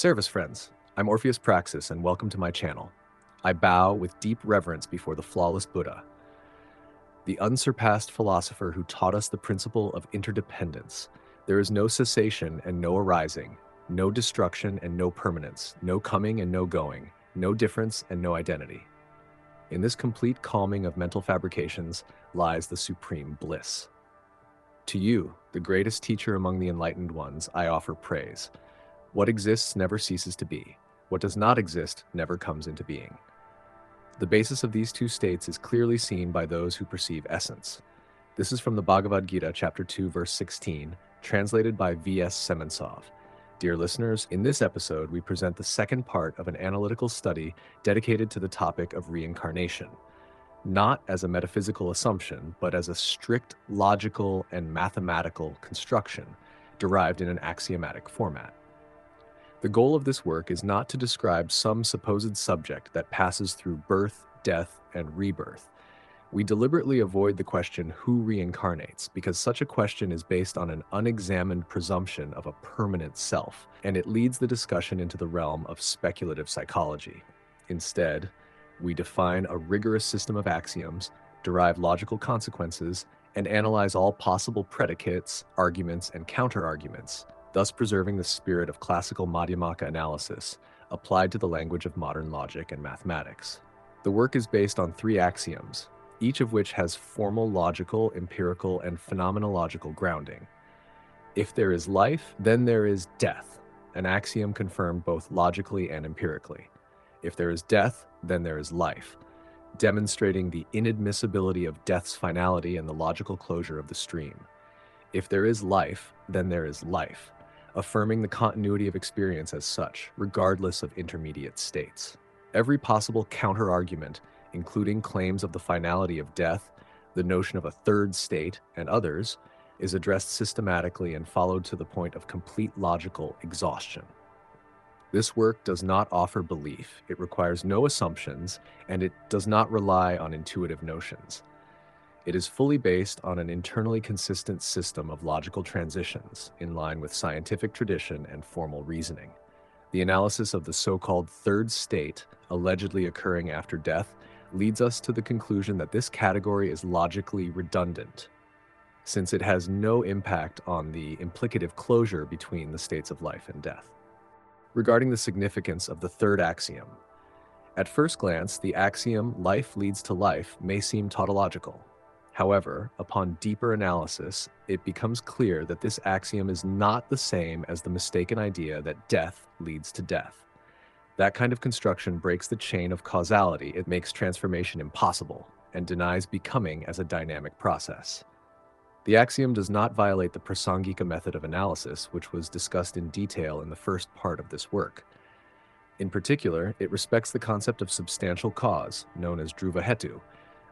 Service friends, I'm Orpheus Praxis and welcome to my channel. I bow with deep reverence before the flawless Buddha, the unsurpassed philosopher who taught us the principle of interdependence. There is no cessation and no arising, no destruction and no permanence, no coming and no going, no difference and no identity. In this complete calming of mental fabrications lies the supreme bliss. To you, the greatest teacher among the enlightened ones, I offer praise. What exists never ceases to be. What does not exist never comes into being. The basis of these two states is clearly seen by those who perceive essence. This is from the Bhagavad Gita, chapter 2, verse 16, translated by V.S. Semensov. Dear listeners, in this episode, we present the second part of an analytical study dedicated to the topic of reincarnation, not as a metaphysical assumption, but as a strict logical and mathematical construction derived in an axiomatic format. The goal of this work is not to describe some supposed subject that passes through birth, death, and rebirth. We deliberately avoid the question, who reincarnates, because such a question is based on an unexamined presumption of a permanent self, and it leads the discussion into the realm of speculative psychology. Instead, we define a rigorous system of axioms, derive logical consequences, and analyze all possible predicates, arguments, and counter-arguments, thus preserving the spirit of classical Madhyamaka analysis applied to the language of modern logic and mathematics. The work is based on 3 axioms, each of which has formal logical, empirical, and phenomenological grounding. If there is life, then there is death, an axiom confirmed both logically and empirically. If there is death, then there is life, demonstrating the inadmissibility of death's finality and the logical closure of the stream. If there is life, then there is life, affirming the continuity of experience as such, regardless of intermediate states. Every possible counter-argument, including claims of the finality of death, the notion of a third state, and others, is addressed systematically and followed to the point of complete logical exhaustion. This work does not offer belief, it requires no assumptions, and it does not rely on intuitive notions. It is fully based on an internally consistent system of logical transitions in line with scientific tradition and formal reasoning. The analysis of the so-called third state, allegedly occurring after death, leads us to the conclusion that this category is logically redundant, since it has no impact on the implicative closure between the states of life and death. Regarding the significance of the third axiom, at first glance, the axiom life leads to life may seem tautological. However, upon deeper analysis, it becomes clear that this axiom is not the same as the mistaken idea that death leads to death. That kind of construction breaks the chain of causality. It makes transformation impossible and denies becoming as a dynamic process. The axiom does not violate the Prasangika method of analysis, which was discussed in detail in the first part of this work. In particular, it respects the concept of substantial cause, known as dhruva hetu,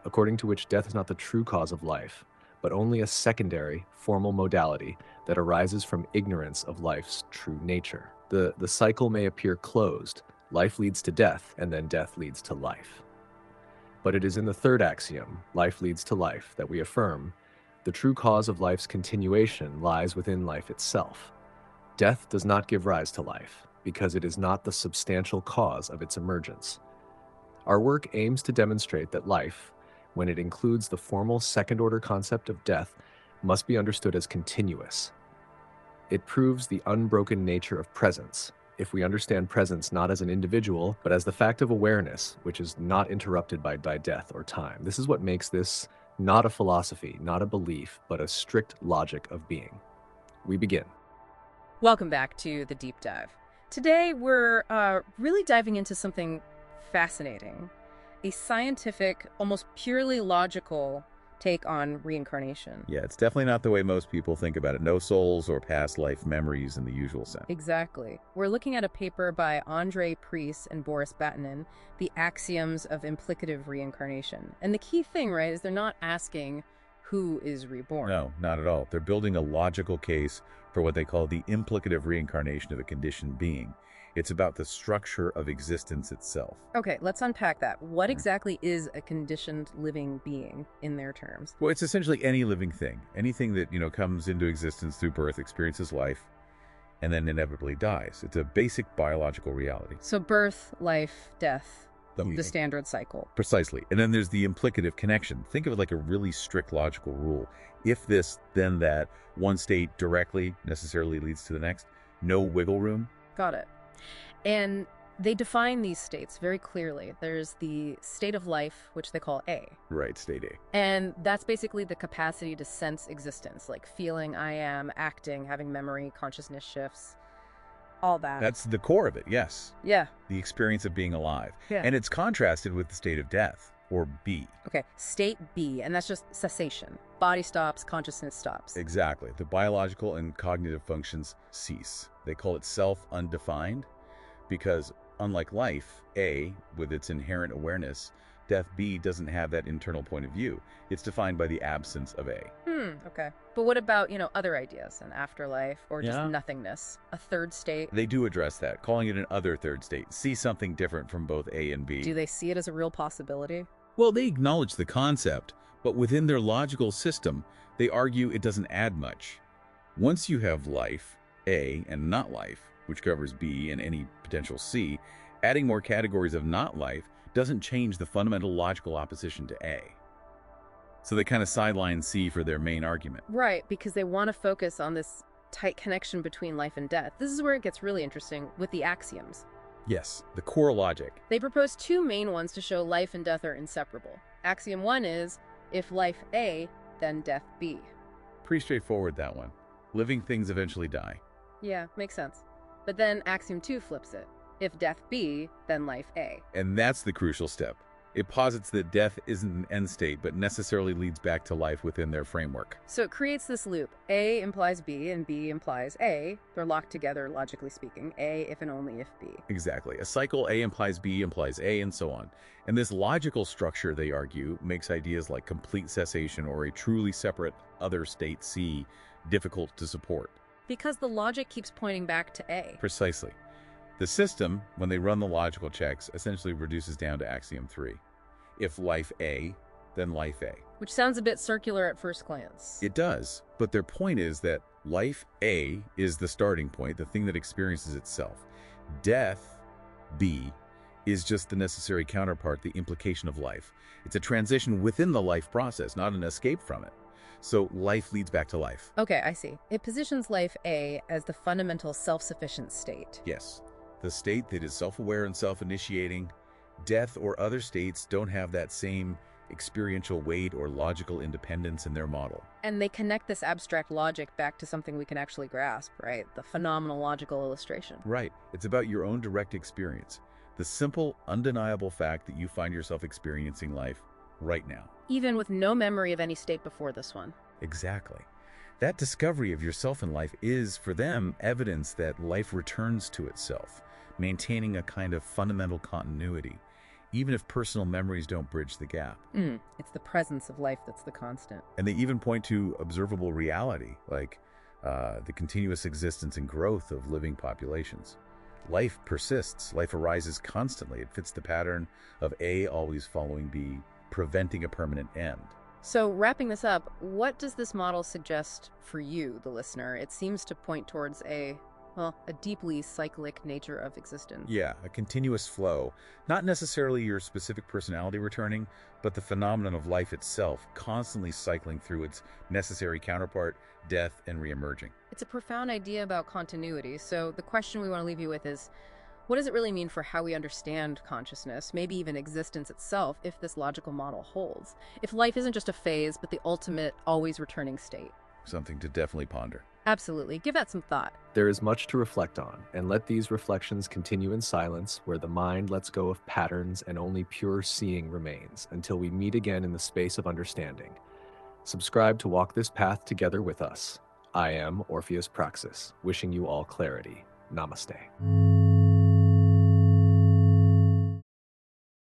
according to which death is not the true cause of life, but only a secondary, formal modality that arises from ignorance of life's true nature. The cycle may appear closed, life leads to death, and then death leads to life. But it is in the third axiom, life leads to life, that we affirm the true cause of life's continuation lies within life itself. Death does not give rise to life, because it is not the substantial cause of its emergence. Our work aims to demonstrate that life, when it includes the formal second-order concept of death, must be understood as continuous. It proves the unbroken nature of presence, if we understand presence not as an individual, but as the fact of awareness, which is not interrupted by death or time. This is what makes this not a philosophy, not a belief, but a strict logic of being. We begin. Welcome back to The Deep Dive. Today, we're really diving into something fascinating. A scientific, almost purely logical take on reincarnation. Yeah, it's definitely not the way most people think about it. No souls or past life memories in the usual sense. Exactly. We're looking at a paper by Andrei Priest and Boris Batinin, The Axioms of Implicative Reincarnation. And the key thing, right, is they're not asking who is reborn. No, not at all. They're building a logical case for what they call the implicative reincarnation of a conditioned being. It's about the structure of existence itself. Okay, let's unpack that. What exactly is a conditioned living being in their terms? Well, it's essentially any living thing. Anything that, comes into existence through birth, experiences life, and then inevitably dies. It's a basic biological reality. So birth, life, death, the Yeah. standard cycle. Precisely. And then there's the implicative connection. Think of it like a really strict logical rule. If this, then that, one state directly necessarily leads to the next. No wiggle room. Got it. And they define these states very clearly. There's the state of life, which they call A. Right, state A. And that's basically the capacity to sense existence, like feeling, I am, acting, having memory, consciousness shifts, all that. That's the core of it, yes. Yeah. The experience of being alive. Yeah. And it's contrasted with the state of death, or B. Okay, state B, and that's just cessation. Body stops, consciousness stops. Exactly. The biological and cognitive functions cease. They call it self-undefined because, unlike life, A, with its inherent awareness, death B doesn't have that internal point of view. It's defined by the absence of A. Okay. But what about, other ideas, an afterlife or just Yeah. nothingness, a third state? They do address that, calling it an other third state. See something different from both A and B. Do they see it as a real possibility? Well, they acknowledge the concept, but within their logical system, they argue it doesn't add much. Once you have life, A, and not life, which covers B and any potential C, adding more categories of not life doesn't change the fundamental logical opposition to A. So they kind of sideline C for their main argument. Right, because they want to focus on this tight connection between life and death. This is where it gets really interesting with the axioms. Yes, the core logic. They propose two main ones to show life and death are inseparable. Axiom 1 is, if life A, then death B. Pretty straightforward, that one. Living things eventually die. Yeah, makes sense. But then Axiom 2 flips it. If death B, then life A. And that's the crucial step. It posits that death isn't an end state, but necessarily leads back to life within their framework. So it creates this loop. A implies B and B implies A. They're locked together, logically speaking. A if and only if B. Exactly. A cycle, A implies B implies A, and so on. And this logical structure, they argue, makes ideas like complete cessation or a truly separate other state C difficult to support. Because the logic keeps pointing back to A. Precisely. The system, when they run the logical checks, essentially reduces down to axiom 3. If life A, then life A. Which sounds a bit circular at first glance. It does, but their point is that life A is the starting point, the thing that experiences itself. Death, B, is just the necessary counterpart, the implication of life. It's a transition within the life process, not an escape from it. So life leads back to life. Okay, I see. It positions life A as the fundamental self-sufficient state. Yes, the state that is self-aware and self-initiating. Death or other states don't have that same experiential weight or logical independence in their model. And they connect this abstract logic back to something we can actually grasp, right? The phenomenological illustration. Right. It's about your own direct experience. The simple, undeniable fact that you find yourself experiencing life right now. Even with no memory of any state before this one. Exactly. That discovery of yourself in life is, for them, evidence that life returns to itself, maintaining a kind of fundamental continuity, even if personal memories don't bridge the gap. It's the presence of life that's the constant. And they even point to observable reality, like the continuous existence and growth of living populations. Life persists. Life arises constantly. It fits the pattern of A always following B, preventing a permanent end. So wrapping this up, what does this model suggest for you, the listener? It seems to point towards a deeply cyclic nature of existence. Yeah, a continuous flow. Not necessarily your specific personality returning, but the phenomenon of life itself constantly cycling through its necessary counterpart, death, and reemerging. It's a profound idea about continuity. So the question we want to leave you with is, what does it really mean for how we understand consciousness, maybe even existence itself, if this logical model holds? If life isn't just a phase, but the ultimate, always returning state? Something to definitely ponder. Absolutely. Give that some thought. There is much to reflect on, and let these reflections continue in silence, where the mind lets go of patterns and only pure seeing remains, until we meet again in the space of understanding. Subscribe to walk this path together with us. I am Orpheus Praxis, wishing you all clarity. Namaste.